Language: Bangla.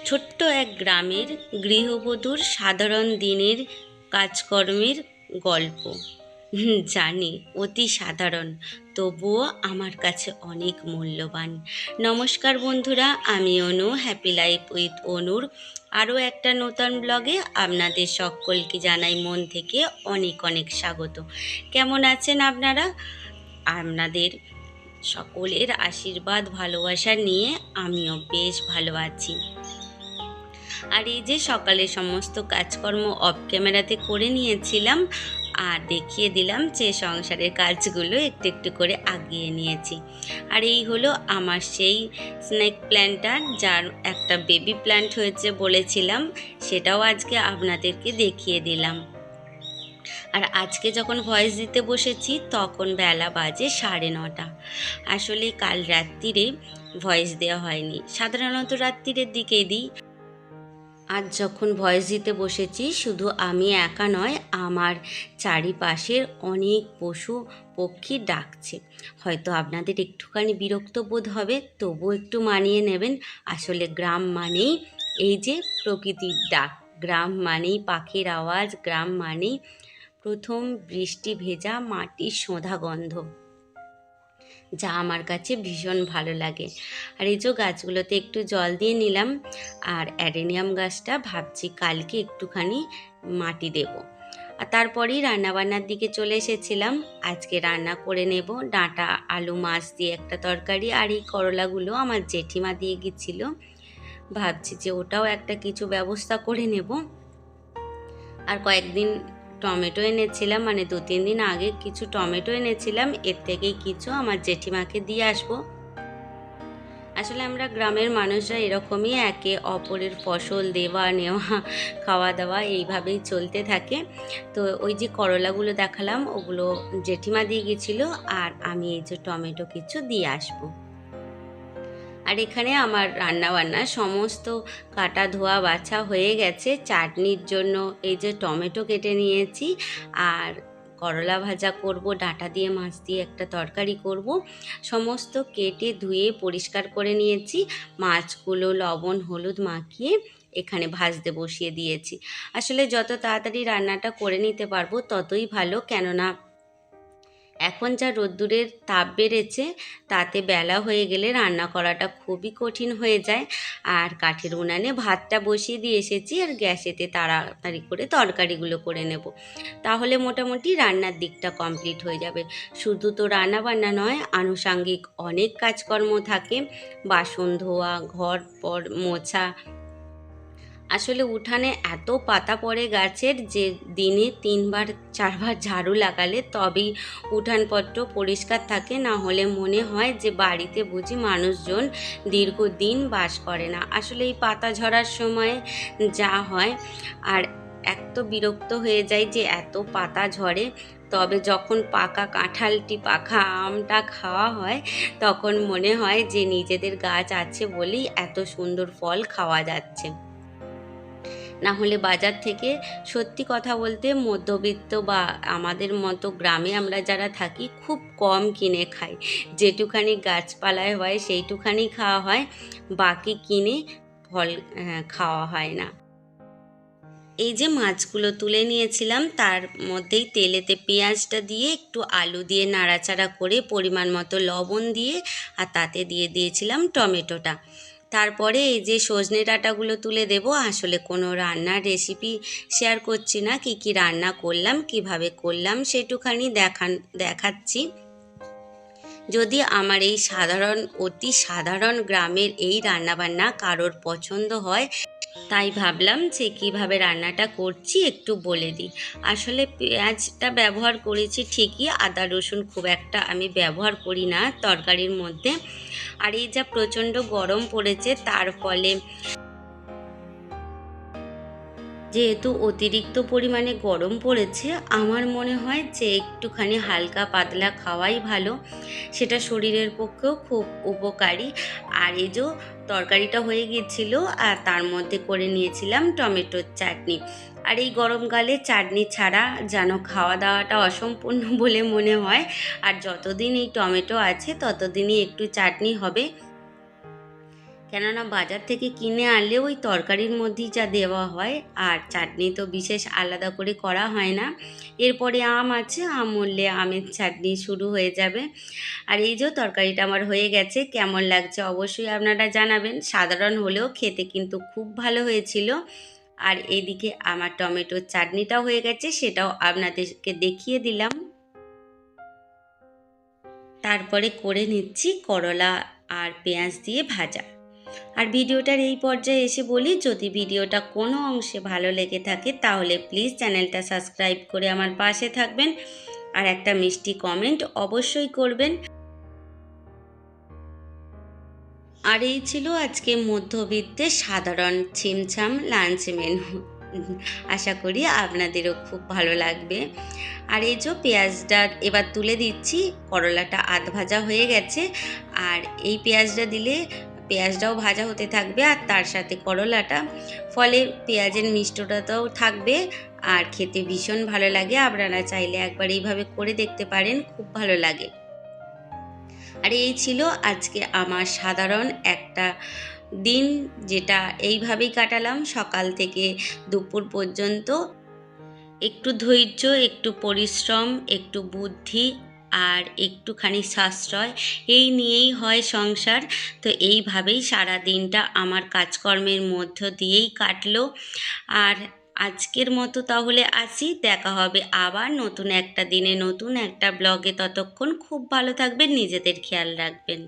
ছোট্ট এক গ্রামের গৃহবধূর সাধারণ দিনের কাজকর্মের গল্প। জানি অতি সাধারণ, তবুও আমার কাছে অনেক মূল্যবান। নমস্কার বন্ধুরা, আমি অনু, হ্যাপি লাইফ উইথ অনুর আরও একটা নতুন ব্লগে আপনাদের সকলকে জানাই মন থেকে অনেক অনেক স্বাগত। কেমন আছেন আপনারা? আপনাদের সকলের আশীর্বাদ ভালোবাসা নিয়ে আমিও বেশ ভালো আছি। আর এই যে সকালে সমস্ত কাজকর্ম অফ ক্যামেরাতে করে নিয়েছিলাম আর দেখিয়ে দিলাম যে সংসারের কাজগুলো একটু একটু করে আগিয়ে নিয়েছি। আর এই হলো আমার সেই স্নেক প্ল্যান্টটা, যার একটা বেবি প্ল্যান্ট হয়েছে বলেছিলাম, সেটাও আজকে আপনাদেরকে দেখিয়ে দিলাম। আর আজকে যখন ভয়েস দিতে বসেছি তখন বেলা বাজে 9:30। আসলে কাল রাত্রিরে ভয়েস দেওয়া হয়নি, সাধারণত রাত্রিরের দিকেই দিই। আজ যখন ভয়েস দিতে বসেছি, শুধু আমি একা নয়, আমার চারিপাশের অনেক পশু পক্ষী ডাকছে। হয়তো আপনাদের একটুখানি বিরক্ত বোধ হবে, তবু একটু মানিয়ে নেবেন। আসলে গ্রাম মানেই এই যে প্রকৃতির ডাক, গ্রাম মানেই পাখির আওয়াজ, গ্রাম মানেই প্রথম বৃষ্টি ভেজা মাটির সোঁধা গন্ধ, যা আমার কাছে ভীষণ ভালো লাগে। আর এই যে গাছগুলোতে একটু জল দিয়ে নিলাম। আর অ্যাডেনিয়াম গাছটা ভাবছি কালকে একটুখানি মাটি দেব। আর তারপরেই রান্নাবান্নার দিকে চলে এসেছিলাম। আজকে রান্না করে নেব ডাঁটা আলু মাছ দিয়ে একটা তরকারি। আর এই করলাগুলো আমার জেঠিমা দিয়ে গেছিল, ভাবছি যে ওটাও একটা কিছু ব্যবস্থা করে নেব। আর কয়েকদিন টমেটো এনেছিলাম, মানে 2-3 দিন আগে কিছু টমেটো এনেছিলাম, এর থেকেই কিছু আমার জেঠিমাকে দিয়ে আসবো। আসলে আমরা গ্রামের মানুষরা এরকমই, একে অপরের ফসল দেওয়া নেওয়া, খাওয়া দাওয়া এইভাবেই চলতে থাকে। তো ওই যে করলাগুলো দেখালাম, ওগুলো জেঠিমা দিয়ে গেছিলো, আর আমি এই যে টমেটো কিছু দিয়ে আসবো। আর এখানে আমার রান্নাবান্না সমস্ত কাটা ধোয়া বাছা হয়ে গেছে। চাটনির জন্য এই যে টমেটো কেটে নিয়েছি, আর করলা ভাজা করব, ডাঁটা দিয়ে মাছ দিয়ে একটা তরকারি করব। সমস্ত কেটে ধুয়ে পরিষ্কার করে নিয়েছি। মাছগুলো লবণ হলুদ মাখিয়ে এখানে ভাজতে বসিয়ে দিয়েছি। আসলে যত তাড়াতাড়ি রান্নাটা করে নিতে পারবো ততই ভালো, কেননা এখন যা রোদ্দুরের তাপ বেড়েছে, তাতে বেলা হয়ে গেলে রান্না করাটা খুবই কঠিন হয়ে যায়। আর কাঠের উনানে ভাতটা বসিয়ে দিয়ে এসেছি, আর গ্যাসেতে তাড়াতাড়ি করে তরকারিগুলো করে নেব, তাহলে মোটামুটি রান্নার দিকটা কমপ্লিট হয়ে যাবে। শুধু তো রান্না বান্না নয়, আনুষাঙ্গিক অনেক কাজকর্ম থাকে, বাসন ধোয়া, ঘর পর মোছা। আসলে উঠানে এত পাতা পড়ে গাছের যে দিনে 3-4বার ঝাড়ু লাগালে তবেই উঠানপত্র পরিষ্কার থাকে, না হলে মনে হয় যে বাড়িতে বুঝি মানুষজন দীর্ঘদিন বাস করে না। আসলে এই পাতা ঝরার সময় যা হয়, আর এক তো বিরক্ত হয়ে যায় যে এত পাতা ঝরে। তবে যখন পাকা কাঁঠালটি পাকা আমটা খাওয়া হয়, তখন মনে হয় যে নিজেদের গাছ আছে বলেই এত সুন্দর ফল খাওয়া যাচ্ছে। না হলে বাজার থেকে সত্যি কথা বলতে মধ্যবিত্ত বা আমাদের মতো গ্রামে আমরা যারা থাকি খুব কম কিনে খাই। যেটুখানি গাছপালায় হয় সেইটুখানি খাওয়া হয়, বাকি কিনে ফল খাওয়া হয় না। এই যে মাছগুলো তুলে নিয়েছিলাম, তার মধ্যেই তেলেতে পেঁয়াজটা দিয়ে একটু আলু দিয়ে নাড়াচাড়া করে পরিমাণ মতো লবণ দিয়ে, আর তাতে দিয়ে দিয়েছিলাম টমেটোটা। তারপরে এই যে সজনে ডাঁটাগুলো তুলে দেব। আসলে কোনো রান্নার রেসিপি শেয়ার করছি না, কি রান্না করলাম, কিভাবে করলাম সেটুখানি দেখাচ্ছি। যদি আমার এই অতি সাধারণ গ্রামের এই রান্নাবান্না কারোর পছন্দ হয়, তাই ভাবলাম যে কীভাবে রান্নাটা করছি একটু বলে দিই। আসলে পেঁয়াজটা ব্যবহার করেছি ঠিকই, আদা রসুন খুব একটা আমি ব্যবহার করি না তরকারির মধ্যে। আর এই যা প্রচণ্ড গরম পড়েছে, তার ফলে যেহেতু অতিরিক্ত পরিমাণে গরম পড়েছে, আমার মনে হয় যে একটুখানি হালকা পাতলা খাওয়াই ভালো, সেটা শরীরের পক্ষেও খুব উপকারী। আর এই যে তরকারিটা হয়ে গিয়েছিলো, আর তার মধ্যে করে নিয়েছিলাম টমেটোর চাটনি। আর এই গরমকালে চাটনি ছাড়া যেন খাওয়া দাওয়াটা অসম্পূর্ণ বলে মনে হয়। আর যতদিন এই টমেটো আছে ততদিনই একটু চাটনি হবে, কেননা বাজার থেকে কিনে আনলে ওই তরকারির মধ্যেই যা দেওয়া হয়, আর চাটনি তো বিশেষ আলাদা করে করা হয় না। এরপরে আম আছে, আম মরলে আমের চাটনি শুরু হয়ে যাবে। আর এই যে তরকারিটা আমার হয়ে গেছে, কেমন লাগছে অবশ্যই আপনারা জানাবেন। সাধারণ হলেও খেতে কিন্তু খুব ভালো হয়েছিল। আর এইদিকে আমার টমেটোর চাটনিটাও হয়ে গেছে, সেটাও আপনাদেরকে দেখিয়ে দিলাম। তারপরে করে নিচ্ছি করলা আর পেঁয়াজ দিয়ে ভাজা। আর ভিডিওটার এই পর্যায়ে এসে বলি, যদি ভিডিওটা কোনো অংশে ভালো লেগে থাকে তাহলে প্লিজ চ্যানেলটা সাবস্ক্রাইব করে আমার পাশে থাকবেন, আর একটা মিষ্টি কমেন্ট অবশ্যই করবেন। আর এই ছিল আজকে মধ্যবিত্তের সাধারণ ছিমছাম লাঞ্চ মেনু। আশা করি আপনাদেরও খুব ভালো লাগবে। আর এই যে পেঁয়াজটা এবার তুলে দিচ্ছি, করলাটা আধ ভাজা হয়ে গেছে। আর এই পেঁয়াজটা দিলে পেঁয়াজটাও ভাজা হতে থাকবে আর তার সাথে করলাটা, ফলে পেঁয়াজের মিষ্টতাটাও থাকবে আর খেতে ভীষণ ভালো লাগে। আপনারা চাইলে একবার এইভাবে করে দেখতে পারেন, খুব ভালো লাগে। আর এই ছিল আজকে আমার সাধারণ একটা দিন, যেটা এইভাবেই কাটালাম সকাল থেকে দুপুর পর্যন্ত। একটু ধৈর্য, একটু পরিশ্রম, একটু বুদ্ধি আর একটুখানি সাশ্রয়, এই নিয়েই হয় সংসার। তো এইভাবেই সারা দিনটা আমার কাজকর্মের মধ্য দিয়েই কাটলো। আর আজকের মতো তাহলে আসি, দেখা হবে আবার নতুন একটা দিনে নতুন একটা ব্লগে। ততক্ষণ খুব ভালো থাকবেন, নিজেদের খেয়াল রাখবেন।